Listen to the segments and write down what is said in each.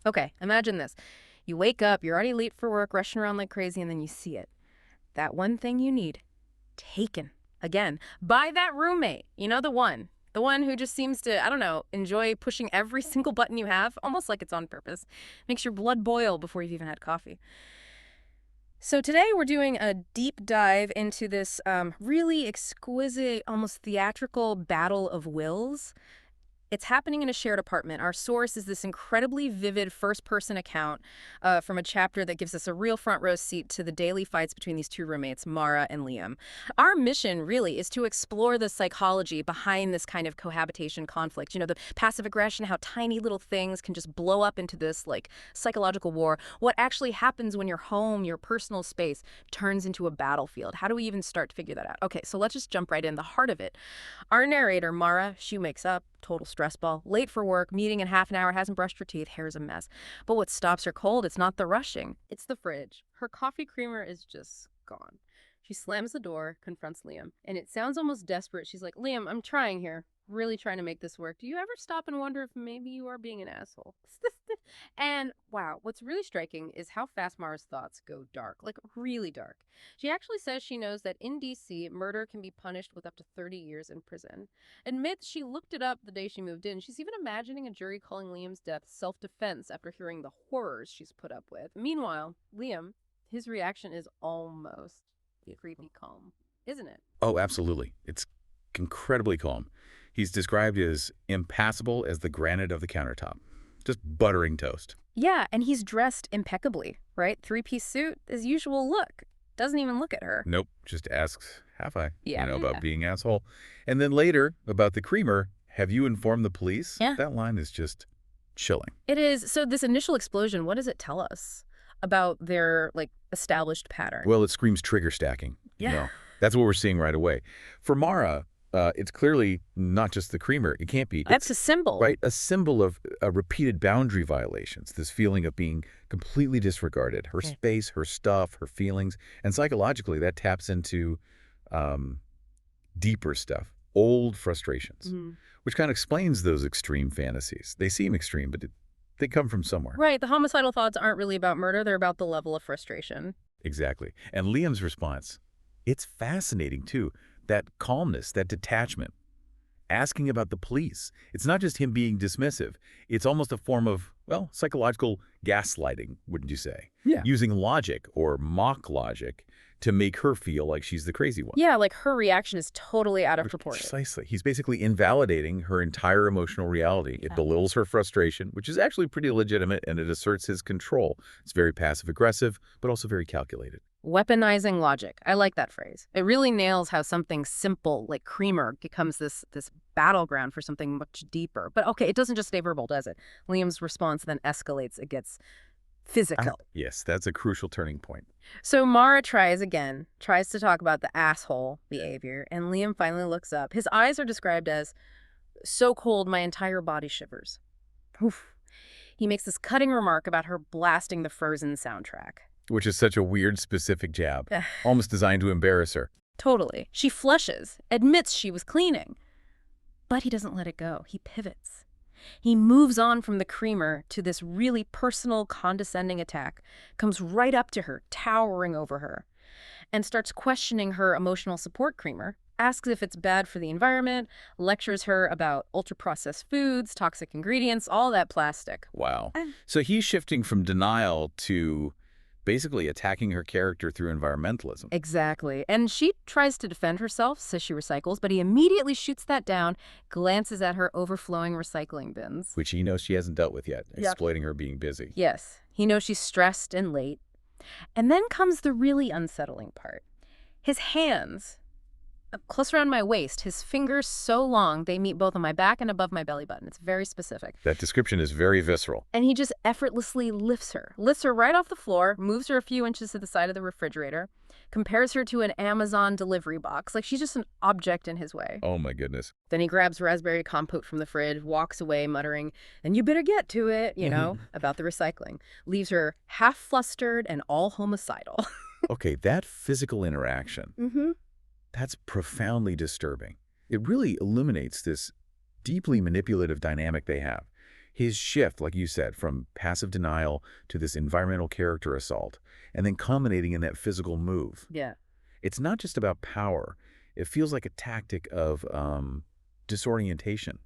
Okay, imagine this. You wake up, you're already late for work, rushing around like crazy, and then you see it. That one thing you need, taken. Again, by that roommate. You know, the one. The one who just seems to, I don't know, enjoy pushing every single button you have, almost like it's on purpose. Makes your blood boil before you've even had coffee. So today we're doing a deep dive into this really exquisite, almost theatrical battle of wills. It's happening in a shared apartment. Our source is this incredibly vivid first-person account from a chapter that gives us a real front-row seat to the daily fights between these two roommates, Mara and Liam. Our mission, really, is to explore the psychology behind this kind of cohabitation conflict. You know, the passive aggression, how tiny little things can just blow up into this, like, psychological war. What actually happens when your home, your personal space, turns into a battlefield? How do we even start to figure that out? Okay, so let's just jump right in. The heart of it. Our narrator, Mara, she wakes up, total stress ball, late for work, meeting in half an hour, hasn't brushed her teeth, hair's a mess. But what stops her cold, it's not the rushing, it's the fridge. Her coffee creamer is just gone. She slams the door, confronts Liam, and it sounds almost desperate. She's like, Liam, I'm trying here. Really trying to make this work. Do you ever stop and wonder if maybe you are being an asshole? And wow, what's really striking is how fast Mara's thoughts go dark, like really dark. She actually says she knows that in DC, murder can be punished with up to 30 years in prison. Admits she looked it up the day she moved in. She's even imagining a jury calling Liam's death self-defense after hearing the horrors she's put up with. Meanwhile, Liam, his reaction is almost creepy calm, isn't it? Oh, absolutely. It's incredibly calm. He's described as impassible as the granite of the countertop, just buttering toast. Yeah, and he's dressed impeccably, right? Three-piece suit, his usual look. Doesn't even look at her. Nope, just asks, have I? Yeah. About being asshole. And then later, about the creamer, have you informed the police? Yeah. That line is just chilling. It is. So this initial explosion, what does it tell us about their, like, established pattern? Well, it screams trigger stacking. Yeah. That's what we're seeing right away. For Mara, it's clearly not just the creamer. It can't be. That's a symbol. Right, a symbol of repeated boundary violations, this feeling of being completely disregarded, her space, her stuff, her feelings. And psychologically, that taps into deeper stuff, old frustrations, which kind of explains those extreme fantasies. They seem extreme, but they come from somewhere. Right. The homicidal thoughts aren't really about murder. They're about the level of frustration. Exactly. And Liam's response, it's fascinating, too. That calmness, that detachment, asking about the police. It's not just him being dismissive. It's almost a form of, well, psychological gaslighting, wouldn't you say? Yeah. Using logic or mock logic to make her feel like she's the crazy one. Yeah, like her reaction is totally out of proportion. Precisely. He's basically invalidating her entire emotional reality. It belittles her frustration, which is actually pretty legitimate, and it asserts his control. It's very passive-aggressive, but also very calculated. Weaponizing logic. I like that phrase. It really nails how something simple like creamer becomes this battleground for something much deeper. But okay, it doesn't just stay verbal, does it? Liam's response then escalates. It gets physical. Yes, that's a crucial turning point. So Mara tries to talk about the asshole behavior, and Liam finally looks up. His eyes are described as so cold my entire body shivers. Oof. He makes this cutting remark about her blasting the Frozen soundtrack. Which is such a weird, specific jab, almost designed to embarrass her. Totally. She flushes, admits she was cleaning. But he doesn't let it go. He pivots. He moves on from the creamer to this really personal, condescending attack, comes right up to her, towering over her, and starts questioning her emotional support creamer, asks if it's bad for the environment, lectures her about ultra-processed foods, toxic ingredients, all that plastic. Wow. So he's shifting from denial to basically attacking her character through environmentalism. Exactly. And she tries to defend herself, says she recycles, but he immediately shoots that down, glances at her overflowing recycling bins. Which he knows she hasn't dealt with yet, exploiting her being busy. Yes. He knows she's stressed and late. And then comes the really unsettling part. His hands, close around my waist, his fingers so long they meet both on my back and above my belly button. It's very specific. That description is very visceral. And he just effortlessly lifts her right off the floor, moves her a few inches to the side of the refrigerator, compares her to an Amazon delivery box, like she's just an object in his way. Oh my goodness. Then he grabs raspberry compote from the fridge, walks away muttering, and you better get to it, about the recycling. Leaves her half flustered and all homicidal. Okay, that physical interaction. That's profoundly disturbing. It really illuminates this deeply manipulative dynamic they have. His shift, like you said, from passive denial to this environmental character assault, and then culminating in that physical move. Yeah. It's not just about power. It feels like a tactic of disorientation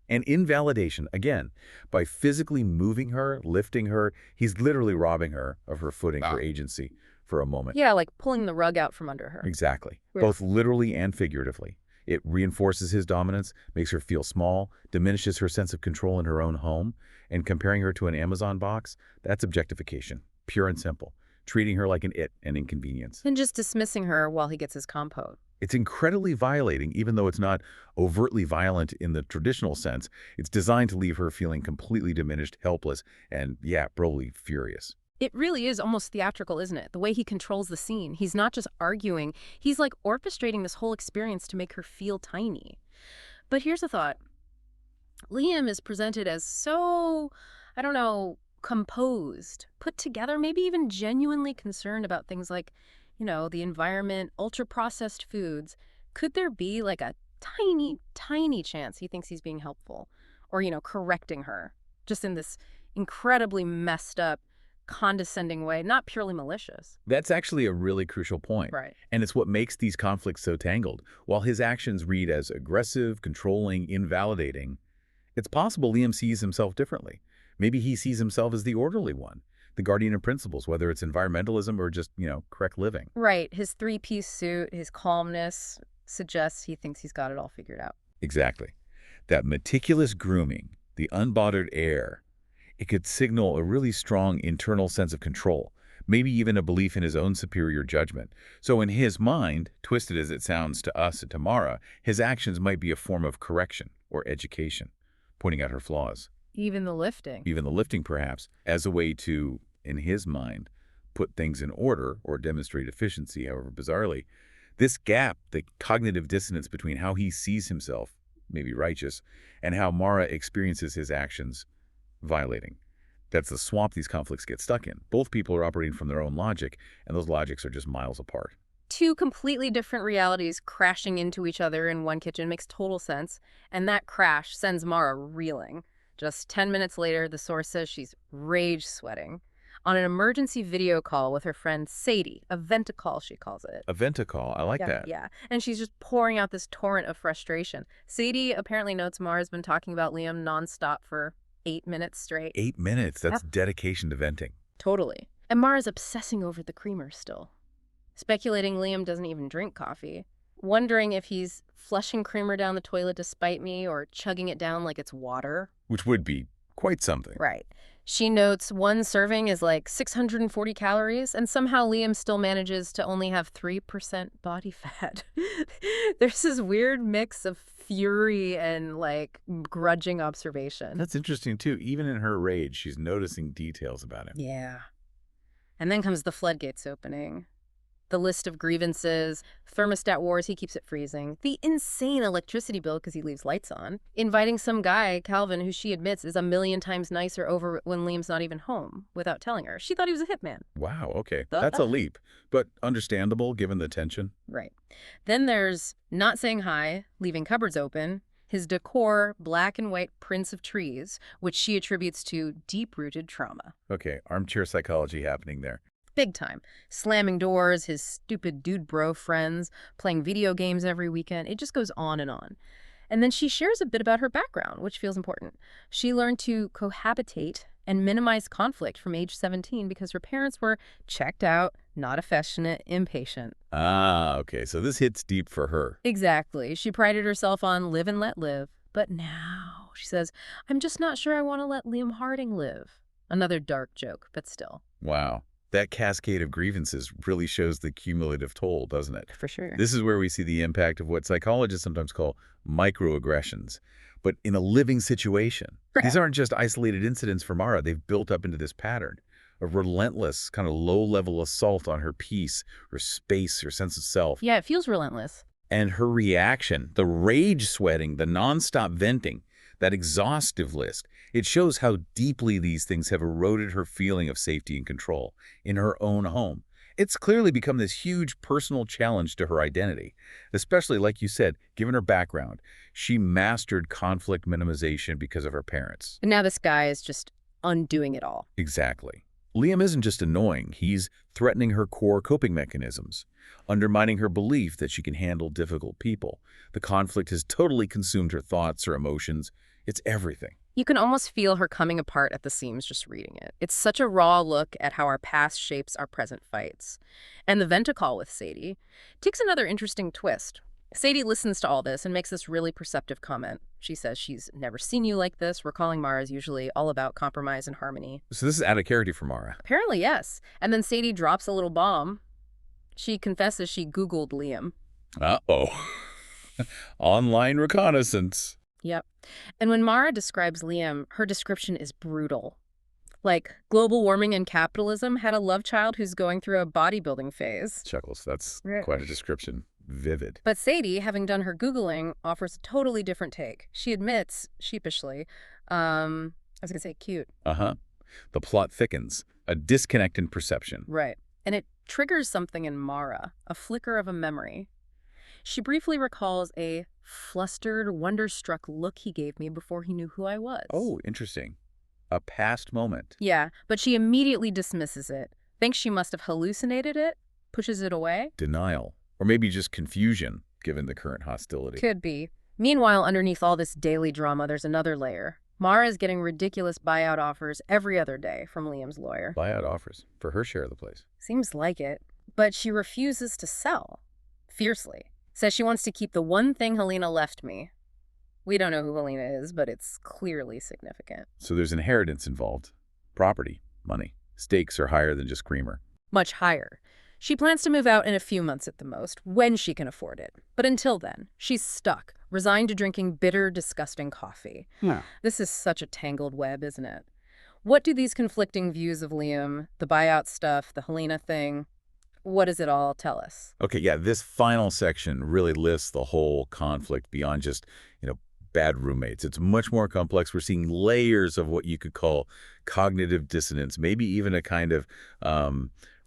and invalidation. Again, by physically moving her, lifting her, he's literally robbing her of her footing, her agency for a moment. Yeah, like pulling the rug out from under her. Exactly. Yeah. Both literally and figuratively. It reinforces his dominance, makes her feel small, diminishes her sense of control in her own home, and comparing her to an Amazon box, that's objectification, pure and simple, treating her like an inconvenience. And just dismissing her while he gets his compote. It's incredibly violating, even though it's not overtly violent in the traditional sense. It's designed to leave her feeling completely diminished, helpless, and, yeah, probably furious. It really is almost theatrical, isn't it? The way he controls the scene. He's not just arguing. He's like orchestrating this whole experience to make her feel tiny. But here's a thought. Liam is presented as so, I don't know, composed, put together, maybe even genuinely concerned about things like, the environment, ultra-processed foods. Could there be like a tiny, tiny chance he thinks he's being helpful or, correcting her just in this incredibly messed up, condescending way, not purely malicious? That's actually a really crucial point. Right. And it's what makes these conflicts so tangled. While his actions read as aggressive, controlling, invalidating, it's possible Liam sees himself differently. Maybe he sees himself as the orderly one, the guardian of principles, whether it's environmentalism or just, correct living. Right. His three-piece suit, his calmness suggests he thinks he's got it all figured out. Exactly. That meticulous grooming, the unbothered air, it could signal a really strong internal sense of control, maybe even a belief in his own superior judgment. So in his mind, twisted as it sounds to us and to Mara, his actions might be a form of correction or education, pointing out her flaws. Even the lifting. Even the lifting, perhaps, as a way to, in his mind, put things in order or demonstrate efficiency, however bizarrely. This gap, the cognitive dissonance between how he sees himself, maybe righteous, and how Mara experiences his actions, violating. That's the swamp these conflicts get stuck in. Both people are operating from their own logic, and those logics are just miles apart. Two completely different realities crashing into each other in one kitchen makes total sense, and that crash sends Mara reeling. Just 10 minutes later, the source says she's rage sweating on an emergency video call with her friend Sadie, a vent-a-call, she calls it. A vent-a-call, I like Yeah, that. yeah. And she's just pouring out this torrent of frustration. Sadie apparently notes Mara's been talking about Liam nonstop for 8 minutes straight. 8 minutes, that's Yep. dedication to venting. Totally. And Mara's obsessing over the creamer still, speculating Liam doesn't even drink coffee, wondering if he's flushing creamer down the toilet to spite me or chugging it down like it's water. Which would be quite something. Right. She notes one serving is like 640 calories, and somehow Liam still manages to only have 3% body fat. There's this weird mix of fury and, like, grudging observation. That's interesting, too. Even in her rage, she's noticing details about him. Yeah. And then comes the floodgates opening. The list of grievances, thermostat wars, he keeps it freezing, the insane electricity bill because he leaves lights on, inviting some guy, Calvin, who she admits is a million times nicer over when Liam's not even home, without telling her. She thought he was a hitman. Wow, okay. That's a leap, but understandable given the tension. Right. Then there's not saying hi, leaving cupboards open, his decor, black and white prints of trees, which she attributes to deep-rooted trauma. Okay, armchair psychology happening there. Big time. Slamming doors, his stupid dude bro friends, playing video games every weekend. It just goes on and on. And then she shares a bit about her background, which feels important. She learned to cohabitate and minimize conflict from age 17 because her parents were checked out, not affectionate, impatient. Ah, okay, so this hits deep for her. Exactly. She prided herself on live and let live. But now, she says, I'm just not sure I want to let Liam Harding live. Another dark joke, but still. Wow. That cascade of grievances really shows the cumulative toll, doesn't it? For sure. This is where we see the impact of what psychologists sometimes call microaggressions, but in a living situation. Right. These aren't just isolated incidents for Mara. They've built up into this pattern of relentless, kind of low-level assault on her peace, her space, her sense of self. Yeah, it feels relentless. And her reaction, the rage sweating, the nonstop venting, that exhaustive list, it shows how deeply these things have eroded her feeling of safety and control in her own home. It's clearly become this huge personal challenge to her identity, especially, like you said, given her background. She mastered conflict minimization because of her parents. And now this guy is just undoing it all. Exactly. Liam isn't just annoying, he's threatening her core coping mechanisms, undermining her belief that she can handle difficult people. The conflict has totally consumed her thoughts, her emotions. It's everything. You can almost feel her coming apart at the seams just reading it. It's such a raw look at how our past shapes our present fights. And the Ventacall with Sadie takes another interesting twist. Sadie listens to all this and makes this really perceptive comment. She says she's never seen you like this, recalling Mara's usually all about compromise and harmony. So this is out of character for Mara. Apparently, yes. And then Sadie drops a little bomb. She confesses she Googled Liam. Uh-oh. Online reconnaissance. Yep. And when Mara describes Liam, her description is brutal. Like, global warming and capitalism had a love child who's going through a bodybuilding phase. Chuckles, that's Right. quite a description. Vivid. But Sadie, having done her Googling, offers a totally different take. She admits, sheepishly, I was going to say cute. Uh-huh. The plot thickens. A disconnect in perception. Right. And it triggers something in Mara, a flicker of a memory. She briefly recalls a flustered, wonderstruck look he gave me before he knew who I was. Oh, interesting. A past moment. Yeah, but she immediately dismisses it, thinks she must have hallucinated it, pushes it away. Denial. Or maybe just confusion, given the current hostility. Could be. Meanwhile, underneath all this daily drama, there's another layer. Mara is getting ridiculous buyout offers every other day from Liam's lawyer. Buyout offers for her share of the place. Seems like it. But she refuses to sell. Fiercely. Says she wants to keep the one thing Helena left me. We don't know who Helena is, but it's clearly significant. So there's inheritance involved. Property, money. Stakes are higher than just Creamer. Much higher. She plans to move out in a few months at the most, when she can afford it. But until then, she's stuck, resigned to drinking bitter, disgusting coffee. Yeah. This is such a tangled web, isn't it? What do these conflicting views of Liam, the buyout stuff, the Helena thing, what does it all tell us? Okay, yeah, this final section really lists the whole conflict beyond just, bad roommates. It's much more complex. We're seeing layers of what you could call cognitive dissonance, maybe even a kind of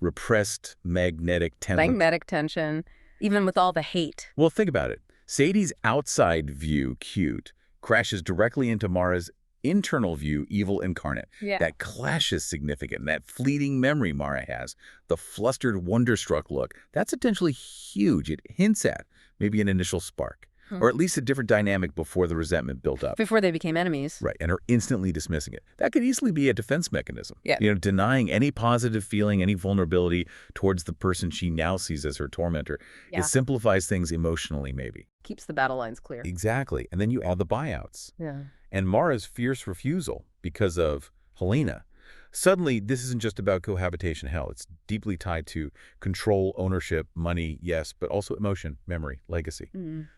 repressed magnetic tension. Magnetic tension, even with all the hate. Well, think about it. Sadie's outside view, cute, crashes directly into Mara's internal view, evil incarnate. Yeah. That clash is significant. That fleeting memory Mara has, the flustered, wonderstruck look, that's potentially huge. It hints at maybe an initial spark, or at least a different dynamic before the resentment built up. Before they became enemies. Right, and her instantly dismissing it. That could easily be a defense mechanism. Yeah. Denying any positive feeling, any vulnerability towards the person she now sees as her tormentor. Yeah. It simplifies things emotionally, maybe. Keeps the battle lines clear. Exactly. And then you add the buyouts. Yeah. And Mara's fierce refusal because of Helena. Suddenly, this isn't just about cohabitation hell. It's deeply tied to control, ownership, money, yes, but also emotion, memory, legacy.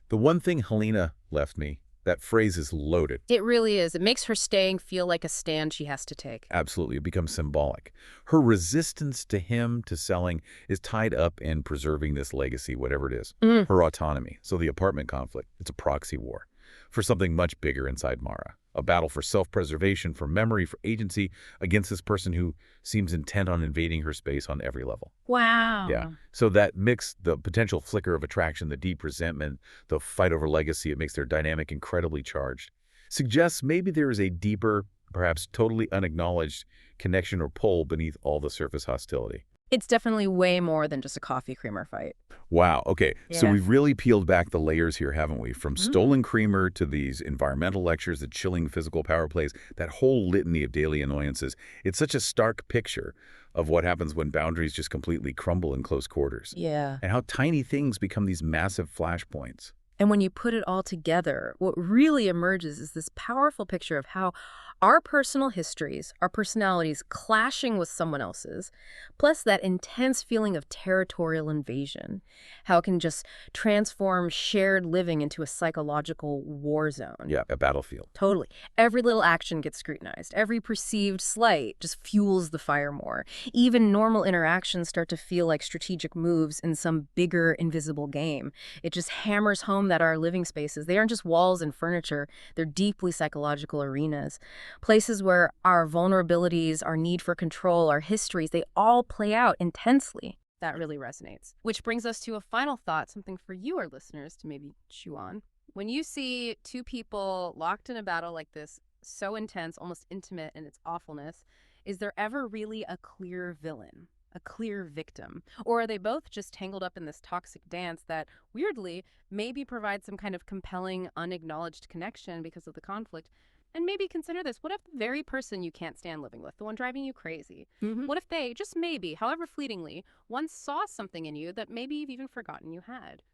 The one thing Helena left me, that phrase is loaded. It really is. It makes her staying feel like a stand she has to take. Absolutely. It becomes symbolic. Her resistance to him, to selling, is tied up in preserving this legacy, whatever it is. Her autonomy. So the apartment conflict, it's a proxy war for something much bigger inside Mara. A battle for self-preservation, for memory, for agency against this person who seems intent on invading her space on every level. Wow. Yeah. So that mix, the potential flicker of attraction, the deep resentment, the fight over legacy, it makes their dynamic incredibly charged. Suggests maybe there is a deeper, perhaps totally unacknowledged connection or pull beneath all the surface hostility. It's definitely way more than just a coffee creamer fight. Wow. Okay. So Yeah. we've really peeled back the layers here, haven't we? From stolen creamer to these environmental lectures, the chilling physical power plays, that whole litany of daily annoyances. It's such a stark picture of what happens when boundaries just completely crumble in close quarters. Yeah. And how tiny things become these massive flashpoints. And when you put it all together, what really emerges is this powerful picture of how our personal histories, our personalities clashing with someone else's, plus that intense feeling of territorial invasion, how it can just transform shared living into a psychological war zone. Yeah, a battlefield. Totally. Every little action gets scrutinized. Every perceived slight just fuels the fire more. Even normal interactions start to feel like strategic moves in some bigger, invisible game. It just hammers home that our living spaces, they aren't just walls and furniture. They're deeply psychological arenas. Places where our vulnerabilities, our need for control, our histories, they all play out intensely. That really resonates. Which brings us to a final thought, something for you, our listeners, to maybe chew on. When you see two people locked in a battle like this, so intense, almost intimate in its awfulness, is there ever really a clear villain, a clear victim? Or are they both just tangled up in this toxic dance that, weirdly, maybe provides some kind of compelling, unacknowledged connection because of the conflict? And maybe consider this. What if the very person you can't stand living with, the one driving you crazy, what if they, just maybe, however fleetingly, once saw something in you that maybe you've even forgotten you had?